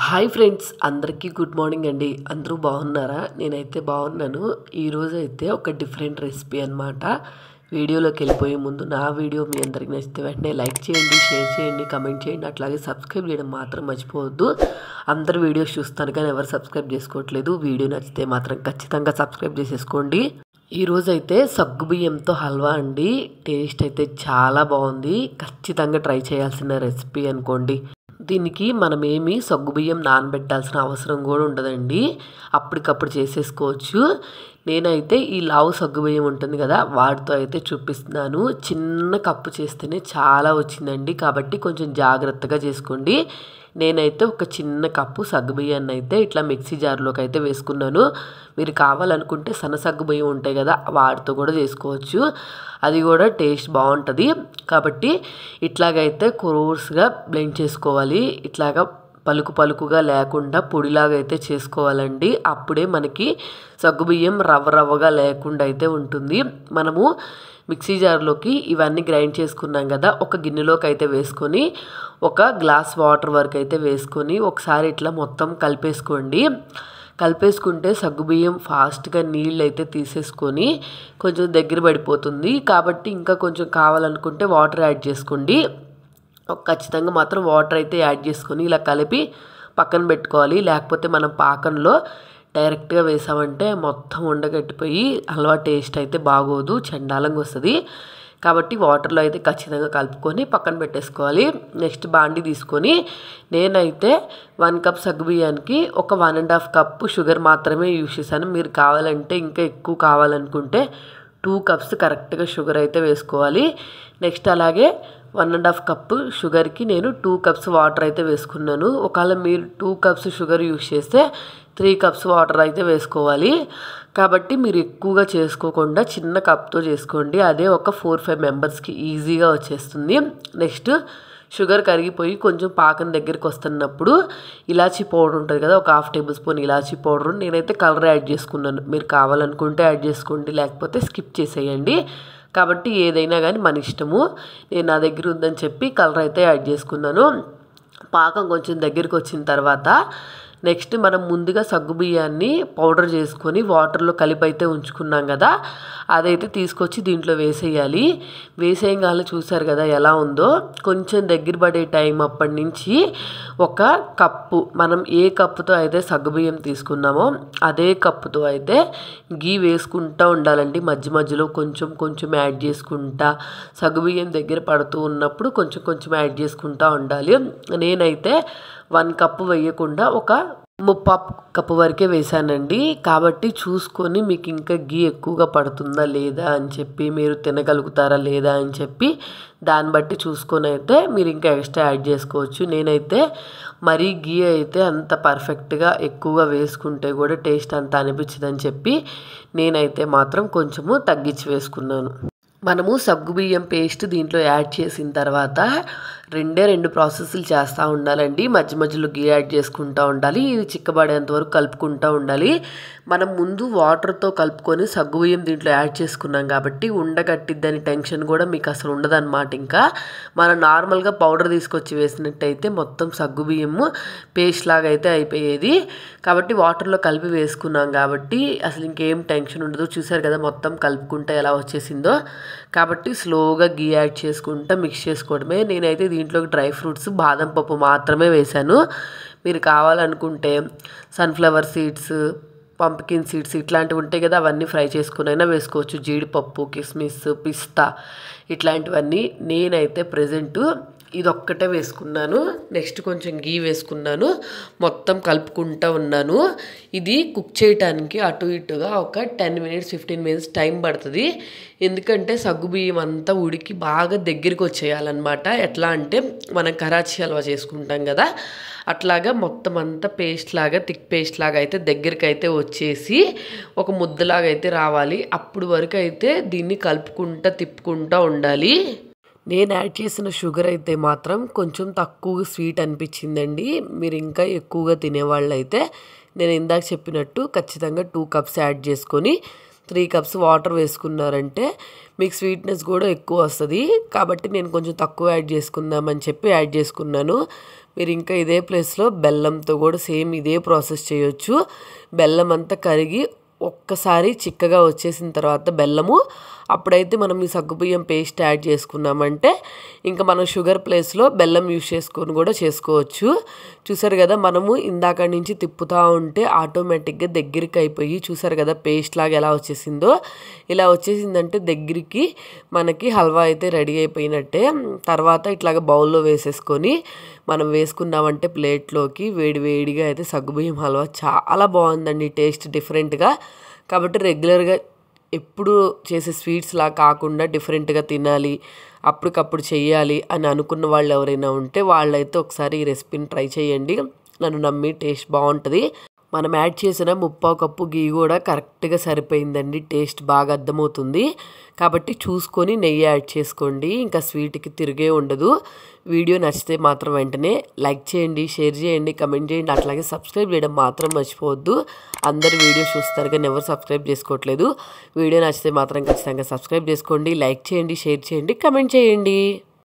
Hi friends, అందరికీ good morning అండి. అందరూ బాగున్నారా? నేనైతే బాగున్నాను. ఈరోజు అయితే ఒక డిఫరెంట్ రెసిపీ అనమాట. వీడియోలోకి వెళ్ళిపోయే ముందు నా వీడియో మీ అందరికి నచ్చితే వెంటనే లైక్ చేయండి, షేర్ చేయండి, కమెంట్ చేయండి. అట్లాగే సబ్స్క్రైబ్ చేయడం మాత్రం మర్చిపోవద్దు. అందరు వీడియోస్ చూస్తాను కానీ ఎవరు సబ్స్క్రైబ్ చేసుకోవట్లేదు. వీడియో నచ్చితే మాత్రం ఖచ్చితంగా సబ్స్క్రైబ్ చేసేసుకోండి. ఈరోజైతే సగ్గుబియ్యంతో హల్వా అండి. టేస్ట్ అయితే చాలా బాగుంది. ఖచ్చితంగా ట్రై చేయాల్సిన రెసిపీ అనుకోండి. దీనికి మనమేమి సగ్గుబియ్యం నానబెట్టాల్సిన అవసరం కూడా ఉండదండి. అప్పటికప్పుడు చేసేసుకోవచ్చు. నేనైతే ఈ లావు సగ్గుబియ్యం ఉంటుంది కదా, వాటితో అయితే చూపిస్తున్నాను. చిన్న కప్పు చేస్తేనే చాలా వచ్చిందండి, కాబట్టి కొంచెం జాగ్రత్తగా చేసుకోండి. నేనైతే ఒక చిన్న కప్పు సగ్గుబియ్యాన్ని అయితే ఇట్లా మిక్సీ జార్లోకి అయితే వేసుకున్నాను. మీరు కావాలనుకుంటే సన్న సగ్గుబియ్యం ఉంటాయి కదా, వాటితో కూడా చేసుకోవచ్చు. అది కూడా టేస్ట్ బాగుంటుంది. కాబట్టి ఇట్లాగైతే కోర్స్గా బ్లెండ్ చేసుకోవాలి. ఇట్లాగా పలుకుగా లేకుండా పొడిలాగా అయితే చేసుకోవాలండి. అప్పుడే మనకి సగ్గుబియ్యం రవ్వగా లేకుండా అయితే ఉంటుంది. మనము మిక్సీ జార్లోకి ఇవన్నీ గ్రైండ్ చేసుకున్నాం కదా, ఒక గిన్నెలోకి అయితే వేసుకొని ఒక గ్లాస్ వాటర్ వరకు అయితే వేసుకొని ఒకసారి ఇట్లా మొత్తం కలిపేసుకుంటే సగ్గుబియ్యం ఫాస్ట్గా నీళ్ళు అయితే తీసేసుకొని కొంచెం దగ్గర పడిపోతుంది. కాబట్టి ఇంకా కొంచెం కావాలనుకుంటే వాటర్ యాడ్ చేసుకోండి. ఖచ్చితంగా మాత్రం వాటర్ అయితే యాడ్ చేసుకొని ఇలా కలిపి పక్కన పెట్టుకోవాలి. లేకపోతే మనం పాకంలో డైరెక్ట్గా వేసామంటే మొత్తం ఉండగట్టిపోయి హల్వా టేస్ట్ అయితే బాగోదు, చండాలంగా వస్తుంది. కాబట్టి వాటర్లో అయితే ఖచ్చితంగా కలుపుకొని పక్కన పెట్టేసుకోవాలి. నెక్స్ట్ బాండి తీసుకొని నేనైతే 1 కప్ సగ్గుబియ్యానికి ఒక 1.5 కప్పు షుగర్ మాత్రమే యూజ్ చేశాను. మీరు కావాలంటే ఇంకా ఎక్కువ కావాలనుకుంటే 2 కప్స్ కరెక్ట్గా షుగర్ అయితే వేసుకోవాలి. నెక్స్ట్ అలాగే 1.5 కప్పు షుగర్కి నేను 2 కప్స్ వాటర్ అయితే వేసుకున్నాను. ఒకవేళ మీరు 2 కప్స్ షుగర్ యూజ్ చేస్తే 3 కప్స్ వాటర్ అయితే వేసుకోవాలి. కాబట్టి మీరు ఎక్కువగా చేసుకోకుండా చిన్న కప్తో చేసుకోండి. అదే ఒక 4-5 మెంబర్స్కి ఈజీగా వచ్చేస్తుంది. నెక్స్ట్ షుగర్ కరిగిపోయి కొంచెం పాకం దగ్గరికి వస్తున్నప్పుడు ఇలాచీ పౌడర్ ఉంటుంది కదా, ఒక 1/2 టేబుల్ స్పూన్ ఇలాచీ పౌడర్, నేనైతే కలర్ యాడ్ చేసుకున్నాను. మీరు కావాలనుకుంటే యాడ్ చేసుకోండి, లేకపోతే స్కిప్ చేసేయండి. కాబట్టి ఏదైనా కానీ మన ఇష్టము. నేను నా దగ్గర ఉందని చెప్పి కలర్ అయితే యాడ్ చేసుకున్నాను. పాకం కొంచెం దగ్గరికి వచ్చిన తర్వాత నెక్స్ట్ మనం ముందుగా సగ్గుబియ్యాన్ని పౌడర్ చేసుకొని వాటర్లో కలిపి అయితే ఉంచుకున్నాం కదా, అదైతే తీసుకొచ్చి దీంట్లో వేసేయాలి. వేసేయగానే చూసారు కదా ఎలా ఉందో. కొంచెం దగ్గర పడే టైం అప్పటి నుంచి ఒక కప్పు, మనం ఏ కప్పుతో అయితే సగ్గుబియ్యం తీసుకున్నామో అదే కప్పుతో అయితే గీ వేసుకుంటూ ఉండాలండి. మధ్యలో కొంచెం యాడ్ చేసుకుంటా, సగ్గుబియ్యం దగ్గర పడుతూ ఉన్నప్పుడు కొంచెం యాడ్ చేసుకుంటూ ఉండాలి. నేనైతే 1 కప్పు వేయకుండా ఒక 3/4 కప్పు వరకే వేసానండి. కాబట్టి చూసుకొని మీకు ఇంకా గీ ఎక్కువగా పడుతుందా లేదా అని చెప్పి, మీరు తినగలుగుతారా లేదా అని చెప్పి దాన్ని బట్టి చూసుకొని అయితే మీరు ఇంకా ఎక్స్ట్రా యాడ్ చేసుకోవచ్చు. నేనైతే మరీ గీ అయితే అంత పర్ఫెక్ట్గా ఎక్కువగా వేసుకుంటే కూడా టేస్ట్ అంత అనిపించదని చెప్పి నేనైతే మాత్రం కొంచెము తగ్గించి వేసుకున్నాను. మనము సగ్గుబియ్యం పేస్ట్ దీంట్లో యాడ్ చేసిన తర్వాత 2 ప్రాసెస్లు చేస్తూ ఉండాలండి. మధ్యలో గీ యాడ్ చేసుకుంటూ ఉండాలి. ఇది చిక్కబడేంత వరకు కలుపుకుంటూ ఉండాలి. మనం ముందు వాటర్తో కలుపుకొని సగ్గుబియ్యం దీంట్లో యాడ్ చేసుకున్నాం కాబట్టి ఉండగట్టిద్దని టెన్షన్ కూడా మీకు అసలు ఉండదన్నమాట. ఇంకా మనం నార్మల్గా పౌడర్ తీసుకొచ్చి వేసినట్టయితే మొత్తం సగ్గుబియ్యము పేస్ట్ లాగా అయితే అయిపోయేది. కాబట్టి వాటర్లో కలిపి వేసుకున్నాం కాబట్టి అసలు ఇంకేం టెన్షన్ ఉండదు. చూసారు కదా మొత్తం కలుపుకుంటే ఎలా వచ్చేసిందో. కాబట్టి స్లోగా గీ యాడ్ చేసుకుంటా మిక్స్ చేసుకోవడమే. నేనైతే దీంట్లోకి డ్రై ఫ్రూట్స్, బాదం పప్పు మాత్రమే వేశాను. మీరు కావాలనుకుంటే సన్ఫ్లవర్ సీడ్స్, పంప్కిన్ సీడ్స్ ఇట్లాంటివి ఉంటాయి కదా, అవన్నీ ఫ్రై చేసుకునైనా వేసుకోవచ్చు. జీడిపప్పు, కిస్మిస్, పిస్తా ఇట్లాంటివన్నీ. నేనైతే ప్రజెంటు ఇదొక్కటే వేసుకున్నాను. నెక్స్ట్ కొంచెం గీ వేసుకున్నాను. మొత్తం కలుపుకుంటూ ఉన్నాను. ఇది కుక్ చేయడానికి అటు ఇటుగా ఒక 10 మినిట్స్ 15 మినిట్స్ టైం పడుతుంది. ఎందుకంటే సగ్గుబియ్యం అంతా ఉడికి బాగా దగ్గరికి వచ్చేయాలన్నమాట. ఎట్లా అంటే మనం కరాచీ హల్వా చేసుకుంటాం కదా, అట్లాగా మొత్తం అంతా థిక్ పేస్ట్ లాగా అయితే దగ్గరికి అయితే వచ్చేసి ఒక ముద్దలాగా అయితే రావాలి. అప్పుడు వరకు అయితే దీన్ని తిప్పుకుంటూ ఉండాలి. నేను యాడ్ చేసిన షుగర్ అయితే మాత్రం కొంచెం తక్కువ స్వీట్ అనిపించిందండి. మీరు ఇంకా ఎక్కువగా తినేవాళ్ళు అయితే నేను ఇందాక చెప్పినట్టు ఖచ్చితంగా 2 కప్స్ యాడ్ చేసుకొని 3 కప్స్ వాటర్ వేసుకున్నారంటే మీకు స్వీట్నెస్ కూడా ఎక్కువ వస్తుంది. కాబట్టి నేను కొంచెం తక్కువ యాడ్ చేసుకుందామని చెప్పి యాడ్ చేసుకున్నాను. మీరు ఇంకా ఇదే ప్లేస్లో బెల్లంతో కూడా సేమ్ ఇదే ప్రాసెస్ చేయొచ్చు. బెల్లం అంతా కరిగి ఒక్కసారి చిక్కగా వచ్చేసిన తర్వాత బెల్లము అప్పుడైతే మనం ఈ సగ్గుబియ్యం పేస్ట్ యాడ్ చేసుకున్నామంటే ఇంకా మనం షుగర్ ప్లేస్లో బెల్లం యూజ్ చేసుకొని కూడా చేసుకోవచ్చు. చూసారు కదా, మనము ఇందాక నుంచి తిప్పుతూ ఉంటే ఆటోమేటిక్గా దగ్గరికి అయిపోయి చూసారు కదా పేస్ట్ లాగా ఎలా వచ్చేసిందో. ఇలా వచ్చేసిందంటే దగ్గరికి మనకి హల్వా అయితే రెడీ అయిపోయినట్టే. తర్వాత ఇట్లాగ బౌల్లో వేసేసుకొని మనం వేసుకున్నామంటే ప్లేట్లోకి వేడివేడిగా అయితే సగ్గుబియ్యం హల్వా చాలా బాగుందండి, టేస్ట్ డిఫరెంట్గా. కాబట్టి రెగ్యులర్గా ఎప్పుడు చేసే స్వీట్స్లా కాకుండా డిఫరెంట్గా తినాలి, అప్పటికప్పుడు చెయ్యాలి అని అనుకున్న వాళ్ళు ఎవరైనా ఉంటే వాళ్ళైతే ఒకసారి ఈ రెసిపీని ట్రై చేయండి. నన్ను నమ్మి టేస్ట్ బాగుంటుంది. మనం యాడ్ చేసిన 3/4 కప్పు గీ కూడా కరెక్ట్గా సరిపోయిందండి, టేస్ట్ బాగా అర్థమవుతుంది. కాబట్టి చూసుకొని నెయ్యి యాడ్ చేసుకోండి, ఇంకా స్వీట్కి తిరిగే ఉండదు. వీడియో నచ్చితే మాత్రం వెంటనే లైక్ చేయండి, షేర్ చేయండి, కమెంట్ చేయండి, అట్లాగే సబ్స్క్రైబ్ చేయడం మాత్రం మర్చిపోవద్దు. అందరు వీడియో చూస్తారు కానీ ఎవరు సబ్స్క్రైబ్ చేసుకోవట్లేదు. వీడియో నచ్చితే మాత్రం ఖచ్చితంగా సబ్స్క్రైబ్ చేసుకోండి, లైక్ చేయండి, షేర్ చేయండి, కమెంట్ చేయండి.